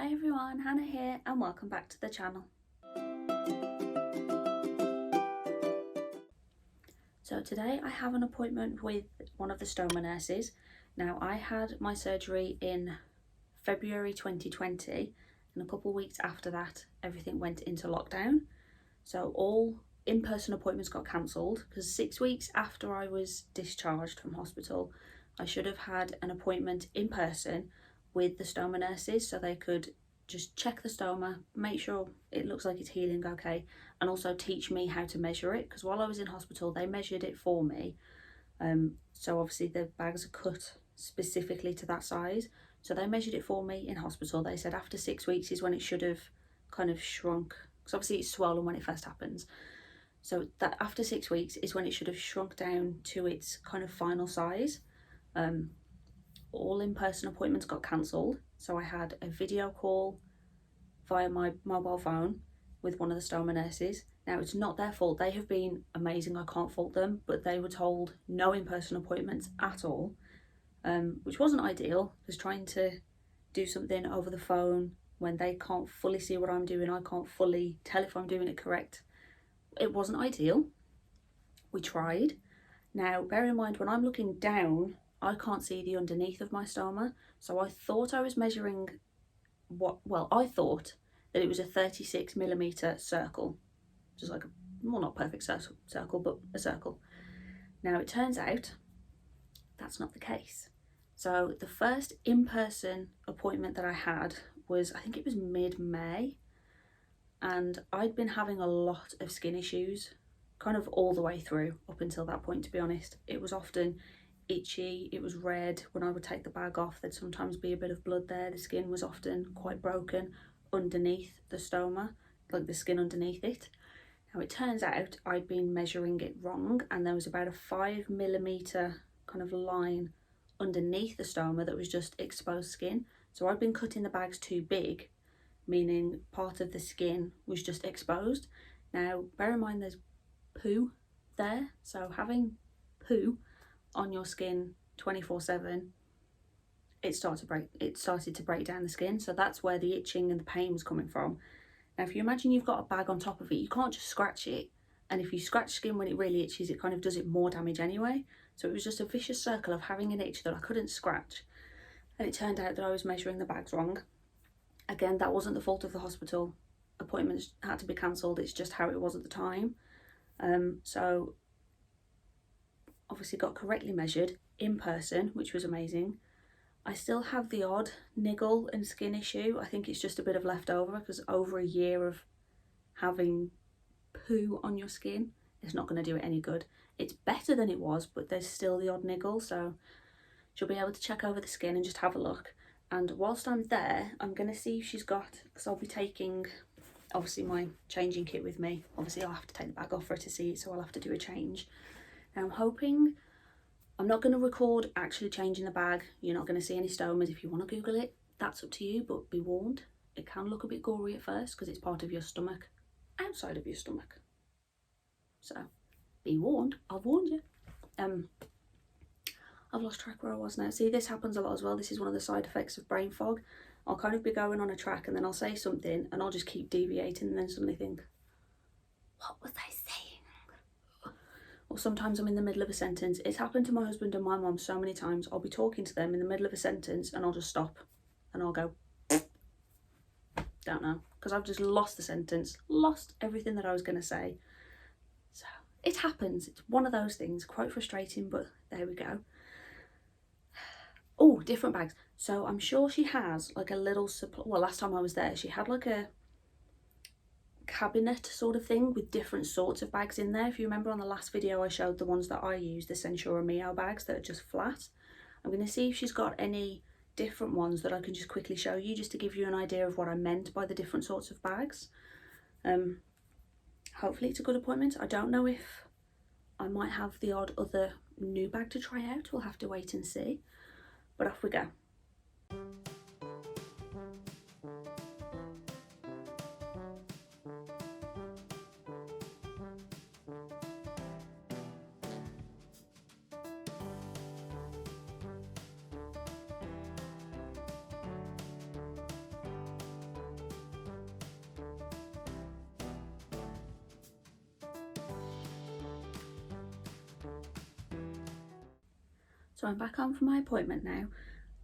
Hi everyone, Hannah here and welcome back to the channel. So today I have an appointment with one of the Stoma nurses. Now I had my surgery in February 2020 and a couple of weeks after that everything went into lockdown. So all in-person appointments got cancelled because 6 weeks after I was discharged from hospital I should have had an appointment in person with the Stoma nurses so they could just check the stoma, make sure it looks like it's healing okay, and also teach me how to measure it, because while I was in hospital they measured it for me. So obviously the bags are cut specifically to that size, so they measured it for me in hospital. They said after 6 weeks is when it should have kind of shrunk, because obviously it's swollen when it first happens, so that after 6 weeks is when it should have shrunk down to its kind of final size. All in-person appointments got cancelled, so I had a video call via my mobile phone with one of the Stoma nurses. Now it's not their fault, they have been amazing, I can't fault them, but they were told no in-person appointments at all, which wasn't ideal, because trying to do something over the phone when they can't fully see what I'm doing, I can't fully tell if I'm doing it correct, it wasn't ideal. We tried. Now bear in mind, when I'm looking down I can't see the underneath of my stoma, so I thought I was measuring I thought that it was a 36mm circle, just like a, well, not perfect circle, but a circle. Now it turns out that's not the case. So the first in-person appointment that I had was, I think it was mid-May, and I'd been having a lot of skin issues kind of all the way through up until that point, to be honest. It was often itchy, it was red. When I would take the bag off there'd sometimes be a bit of blood there. The skin was often quite broken underneath the stoma, like the skin underneath it. Now it turns out I'd been measuring it wrong, and there was about a 5mm kind of line underneath the stoma that was just exposed skin. So I'd been cutting the bags too big, meaning part of the skin was just exposed. Now bear in mind there's poo there, so having poo on your skin 24/7, it started to break down the skin, so that's where the itching and the pain was coming from. Now if you imagine you've got a bag on top of it, you can't just scratch it, and if you scratch skin when it really itches it kind of does it more damage anyway. So it was just a vicious circle of having an itch that I couldn't scratch, and it turned out that I was measuring the bags wrong. Again, that wasn't the fault of the hospital, appointments had to be cancelled, it's just how it was at the time. So obviously got correctly measured in person, which was amazing. I still have the odd niggle and skin issue. I think it's just a bit of leftover, because over a year of having poo on your skin, it's not going to do it any good. It's better than it was, but there's still the odd niggle, so she'll be able to check over the skin and just have a look. And whilst I'm there, I'm going to see if she's got, because I'll be taking obviously my changing kit with me. Obviously I'll have to take the bag off for her to see it, so I'll have to do a change. Now I'm hoping, I'm not going to record actually changing the bag, you're not going to see any stomas. If you want to google it, that's up to you, but be warned, it can look a bit gory at first because it's part of your stomach, outside of your stomach. So be warned, I've warned you. I've lost track where I was now. See, this happens a lot as well. This is one of the side effects of brain fog. I'll kind of be going on a track and then I'll say something and I'll just keep deviating and then suddenly think, what was I saying? Or sometimes I'm in the middle of a sentence. It's happened to my husband and my mum so many times. I'll be talking to them in the middle of a sentence and I'll just stop and I'll go, don't know, because I've just lost the sentence, lost everything that I was going to say. So it happens. It's one of those things, quite frustrating, but there we go. Oh, different bags. So I'm sure she has like a little supply. Well, last time I was there, she had like a cabinet sort of thing with different sorts of bags in there. If you remember on the last video I showed the ones that I use, the Sensura Mio bags that are just flat. I'm going to see if she's got any different ones that I can just quickly show you, just to give you an idea of what I meant by the different sorts of bags. Hopefully it's a good appointment. I don't know if I might have the odd other new bag to try out, we'll have to wait and see, but off we go. So I'm back home from my appointment now.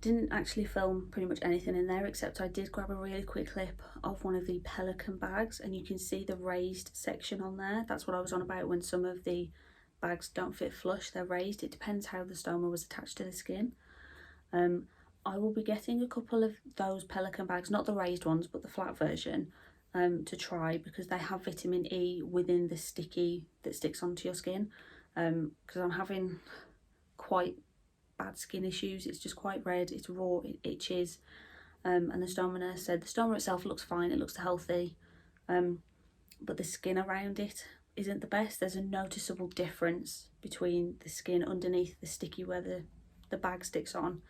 Didn't actually film pretty much anything in there, except I did grab a really quick clip of one of the Pelican bags, and you can see the raised section on there. That's what I was on about when some of the bags don't fit flush, they're raised. It depends how the stoma was attached to the skin. I will be getting a couple of those Pelican bags, not the raised ones but the flat version, to try, because they have vitamin E within the sticky that sticks onto your skin, because I'm having quite bad skin issues. It's just quite red, it's raw, it itches, and the stoma nurse said the stoma itself looks fine, it looks healthy, but the skin around it isn't the best. There's a noticeable difference between the skin underneath the sticky where the bag sticks on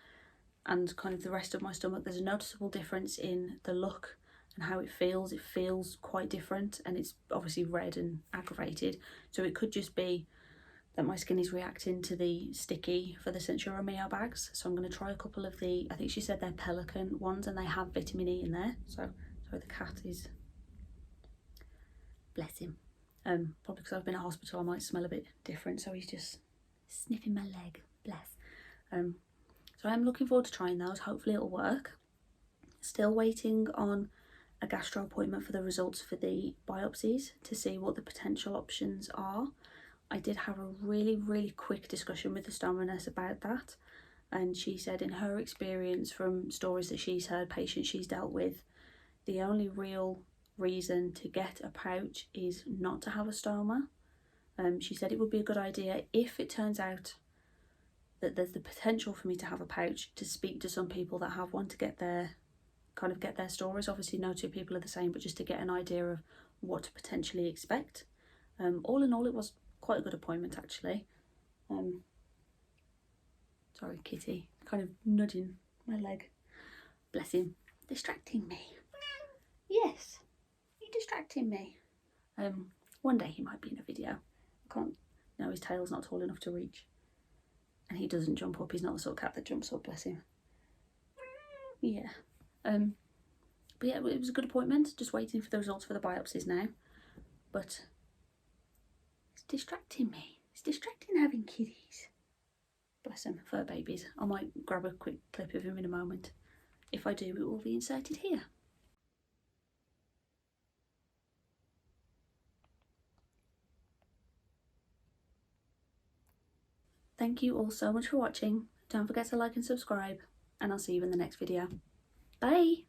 and kind of the rest of my stomach. There's a noticeable difference in the look and how it feels. It feels quite different, and it's obviously red and aggravated, so it could just be that my skin is reacting to the sticky for the Centura Mio bags. So I'm going to try a couple of the, I think she said they're Pelican ones, and they have vitamin E in there. So sorry, the cat is, bless him, probably because I've been at hospital I might smell a bit different, so he's just sniffing my leg, bless. So I'm looking forward to trying those. Hopefully it'll work. Still waiting on a gastro appointment for the results for the biopsies to see what the potential options are. I did have a really quick discussion with the stoma nurse about that, and she said in her experience from stories that she's heard, patients she's dealt with, the only real reason to get a pouch is not to have a stoma. She said it would be a good idea, if it turns out that there's the potential for me to have a pouch, to speak to some people that have one to get their stories. Obviously no two people are the same, but just to get an idea of what to potentially expect. All in all, it was quite a good appointment actually. Sorry, kitty, kind of nudging my leg, bless him, distracting me. Yes, you're distracting me. One day he might be in a video. I can't, no, his tail's not tall enough to reach, and he doesn't jump up. He's not the sort of cat that jumps up, bless him. Yeah. But yeah, it was a good appointment. Just waiting for the results for the biopsies now. But it's distracting me. It's distracting having kitties. Bless them, fur babies. I might grab a quick clip of him in a moment. If I do, it will be inserted here. Thank you all so much for watching. Don't forget to like and subscribe, and I'll see you in the next video. Bye!